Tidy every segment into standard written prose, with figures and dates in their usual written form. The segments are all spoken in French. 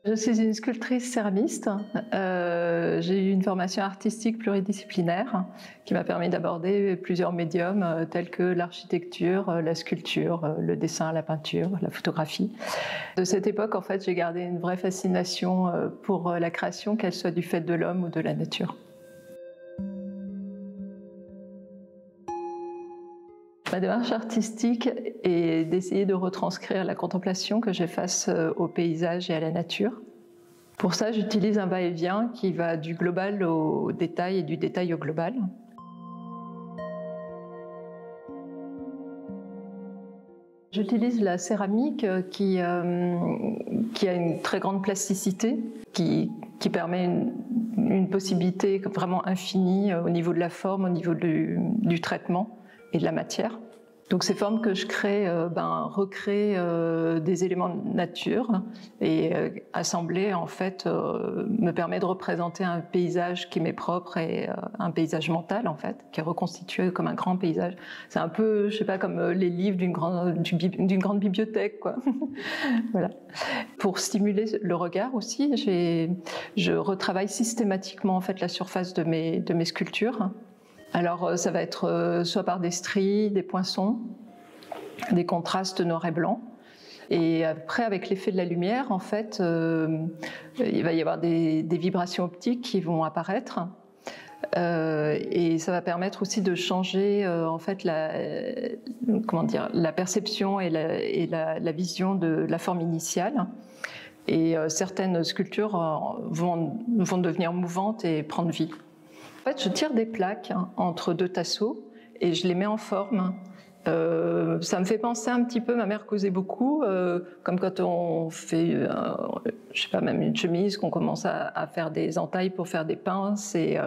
Je suis une sculptrice céramiste. J'ai eu une formation artistique pluridisciplinaire qui m'a permis d'aborder plusieurs médiums tels que l'architecture, la sculpture, le dessin, la peinture, la photographie. De cette époque, en fait, j'ai gardé une vraie fascination pour la création, qu'elle soit du fait de l'homme ou de la nature. Ma démarche artistique est d'essayer de retranscrire la contemplation que j'ai face au paysage et à la nature. Pour ça, j'utilise un va-et-vient qui va du global au détail et du détail au global. J'utilise la céramique qui a une très grande plasticité, qui permet une possibilité vraiment infinie au niveau de la forme, au niveau du traitement et de la matière. Donc ces formes que je crée recréent des éléments de nature et assembler en fait me permet de représenter un paysage qui m'est propre et un paysage mental en fait, qui est reconstitué comme un grand paysage. C'est un peu, je sais pas, comme les livres d'une grande bibliothèque, quoi. Voilà. Pour stimuler le regard aussi, je retravaille systématiquement en fait la surface de mes sculptures. Alors ça va être soit par des stries, des poinçons, des contrastes noir et blanc. Et après, avec l'effet de la lumière, en fait, il va y avoir des vibrations optiques qui vont apparaître. Et ça va permettre aussi de changer en fait la perception et la vision de la forme initiale. Et certaines sculptures vont devenir mouvantes et prendre vie. En fait, je tire des plaques entre deux tasseaux et je les mets en forme. Ça me fait penser un petit peu, ma mère causait beaucoup, comme quand on fait, je sais pas, même une chemise, qu'on commence à faire des entailles pour faire des pinces et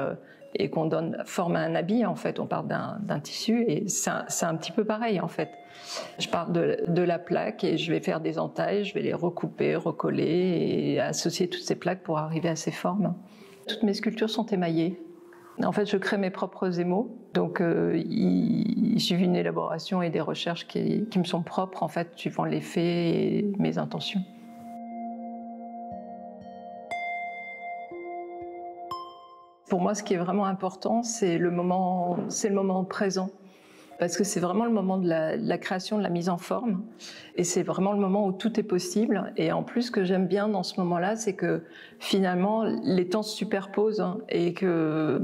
qu'on donne forme à un habit. En fait, on part d'un tissu et c'est un petit peu pareil en fait. Je pars de la plaque et je vais faire des entailles, je vais les recouper, recoller et associer toutes ces plaques pour arriver à ces formes. Toutes mes sculptures sont émaillées. En fait, je crée mes propres émaux, donc il suffit d'une élaboration et des recherches qui me sont propres, en fait, suivant l'effet et mes intentions. Pour moi, ce qui est vraiment important, c'est le moment présent. Parce que c'est vraiment le moment de la création, de la mise en forme. Et c'est vraiment le moment où tout est possible. Et en plus, ce que j'aime bien dans ce moment-là, c'est que finalement, les temps se superposent et que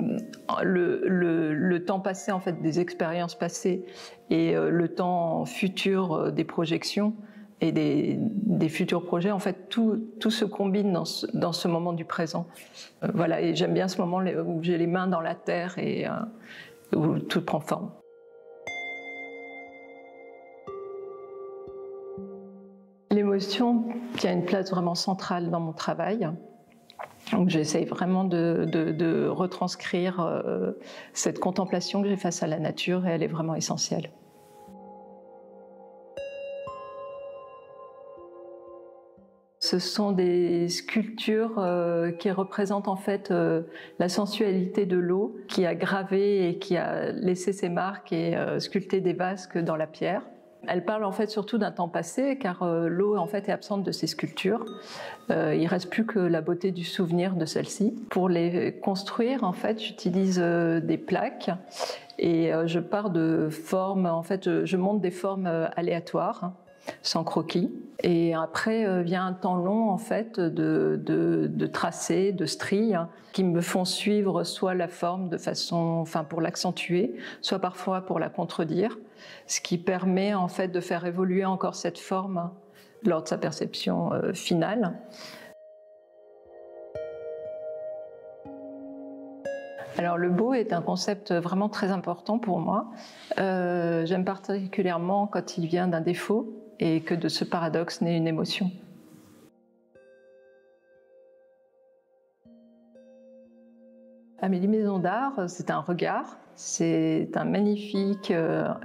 le temps passé, en fait, des expériences passées et le temps futur des projections et des futurs projets, en fait, tout se combine dans ce moment du présent. Voilà, et j'aime bien ce moment où j'ai les mains dans la terre et où tout prend forme. L'émotion tient une place vraiment centrale dans mon travail. Donc j'essaye vraiment de retranscrire cette contemplation que j'ai face à la nature et elle est vraiment essentielle. Ce sont des sculptures qui représentent en fait la sensualité de l'eau qui a gravé et qui a laissé ses marques et sculpté des vasques dans la pierre. Elle parle en fait surtout d'un temps passé, car l'eau en fait est absente de ces sculptures. Il ne reste plus que la beauté du souvenir de celle-ci. Pour les construire, en fait, j'utilise des plaques et je pars de formes. En fait, je monte des formes aléatoires, sans croquis. Et après vient un temps long en fait de tracés, de stries qui me font suivre soit la forme de façon, pour l'accentuer, soit parfois pour la contredire, ce qui permet en fait de faire évoluer encore cette forme lors de sa perception finale. Alors le beau est un concept vraiment très important pour moi. J'aime particulièrement quand il vient d'un défaut et que de ce paradoxe naît une émotion. Amélie Maison d'Art, c'est un regard, c'est un magnifique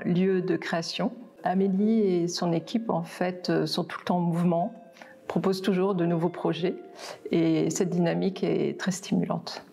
lieu de création. Amélie et son équipe en fait sont tout le temps en mouvement, proposent toujours de nouveaux projets et cette dynamique est très stimulante.